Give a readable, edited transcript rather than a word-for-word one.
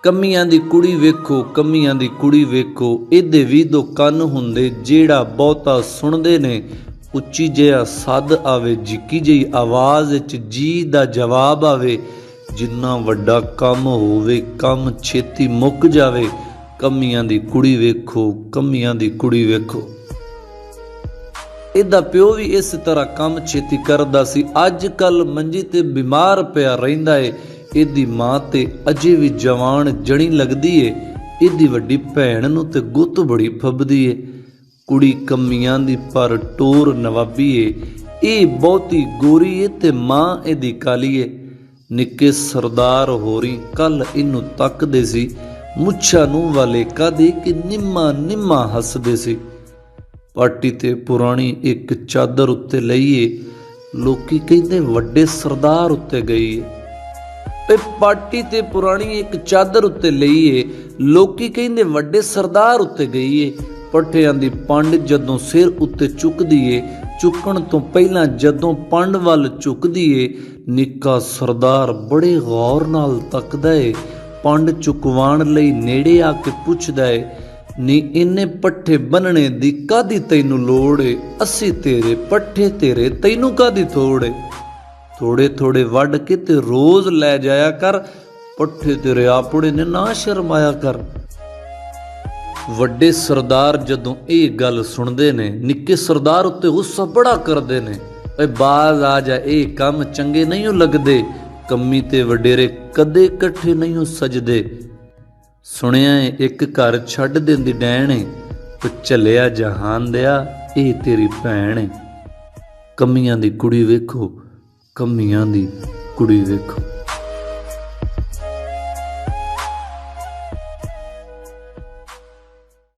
कमियां दी कुड़ी वेखो, कमियां दी कुड़ी वेखो, इहदे भी दो कन हुंदे, जेड़ा बहुता सुणदे ने। उच्ची जिहा सद आवे, जिक्की जी आवाज़ च जी दा जवाब आवे। जिन्ना वड्डा कम होवे, कम छेती मुक जावे। कमियां दी कुड़ी वेखो, कमियां दी कुड़ी वेखो। इहदा प्यो भी इस तरह कम छेती करदा सी। अज कल मंजी ते बीमार पिया रहिंदा है। इहदी मां ते अजे भी जवान जणी लगदी है। इहदी वड्डी भैण नूं ते गुत्त बड़ी फबदी है। कुड़ी कमियां दी पर टोर नवाबी है। ਇਹ ਬਹੁਤੀ ਗੋਰੀ ਏ ਤੇ ਮਾਂ ਇਹਦੀ ਕਾਲੀ ਏ। ਨਿੱਕੇ ਸਰਦਾਰ ਹੋਰੀ ਕੱਲ ਇਹਨੂੰ ਤੱਕਦੇ ਸੀ, ਮੁੱਛਾਂ ਨੂੰ ਵਾਲੇ ਕਾਦੇ ਕਿ ਨਿੰਮਾ ਨਿੰਮਾ ਹੱਸਦੇ ਸੀ। ਪਾਟੀ ਤੇ ਪੁਰਾਣੀ ਇੱਕ ਚਾਦਰ ਉੱਤੇ ਲਈਏ, ਲੋਕੀ ਕਹਿੰਦੇ ਵੱਡੇ ਸਰਦਾਰ ਉੱਤੇ ਗਈ ਏ। ਪਾਟੀ ਤੇ ਪੁਰਾਣੀ ਇੱਕ ਚਾਦਰ ਉੱਤੇ ਲਈਏ, ਲੋਕੀ ਕਹਿੰਦੇ ਵੱਡੇ ਸਰਦਾਰ ਉੱਤੇ ਗਈ ਏ। ਪੱਠਿਆਂ ਦੀ ਪੰਡ ਜਦੋਂ ਸਿਰ ਉੱਤੇ ਚੁੱਕਦੀ ਏ, ਚੁੱਕਣ ਤੋਂ ਪਹਿਲਾਂ ਜਦੋਂ ਪੰਡ ਵੱਲ ਝੁਕਦੀ ਏ, ਨਿੱਕਾ ਸਰਦਾਰ ਬੜੇ ਗੌਰ ਨਾਲ ਤੱਕਦਾ ਏ। ਪੰਡ ਚੁਕਵਾਉਣ ਲਈ ਨੇੜੇ ਆ ਕੇ ਪੁੱਛਦਾ ਏ, ਨੀ ਇੰਨੇ ਪੱਠੇ ਬੰਨਣੇ ਦੀ ਕਾਦੀ ਤੈਨੂੰ ਲੋੜ ਏ? ਅਸੀਂ ਤੇਰੇ ਪੱਠੇ ਤੇਰੇ, ਤੈਨੂੰ ਕਾਦੀ ਥੋੜ ਏ? ਥੋੜੇ ਥੋੜੇ ਵੱਢ ਕੇ ਤੇ ਰੋਜ਼ ਲੈ ਜਾਇਆ ਕਰ, ਪੱਠੇ ਤੇਰੇ ਆਪਣੇ ਨੇ, ਨਾ ਸ਼ਰਮਾਇਆ ਕਰ। ਵੱਡੇ ਸਰਦਾਰ ਜਦੋਂ ਇਹ ਗੱਲ ਸੁਣਦੇ ਨੇ, ਨਿੱਕੇ ਸਰਦਾਰ ਉੱਤੇ ਗੁੱਸਾ ਬੜਾ ਕਰਦੇ ਨੇ। ਓਏ ਬਾਜ਼ ਆ ਜਾ, ਇਹ ਕੰਮ ਚੰਗੇ ਨਹੀਂ ਲੱਗਦੇ। ਕੰਮੀ ਤੇ ਵਡੇਰੇ ਕਦੇ ਇਕੱਠੇ ਨਹੀਂ ਸਜਦੇ। ਸੁਣਿਆ ਏ ਇੱਕ ਘਰ ਛੱਡ ਦਿੰਦੀ ਡੈਣ ਏ, ਤੇ ਚੱਲਿਆ ਜਹਾਨ ਦਿਆ, ਇਹ ਤੇਰੀ ਭੈਣ ਏ। ਕਮੀਆਂ ਦੀ ਕੁੜੀ ਵੇਖੋ, ਕਮੀਆਂ ਦੀ ਕੁੜੀ ਵੇਖੋ।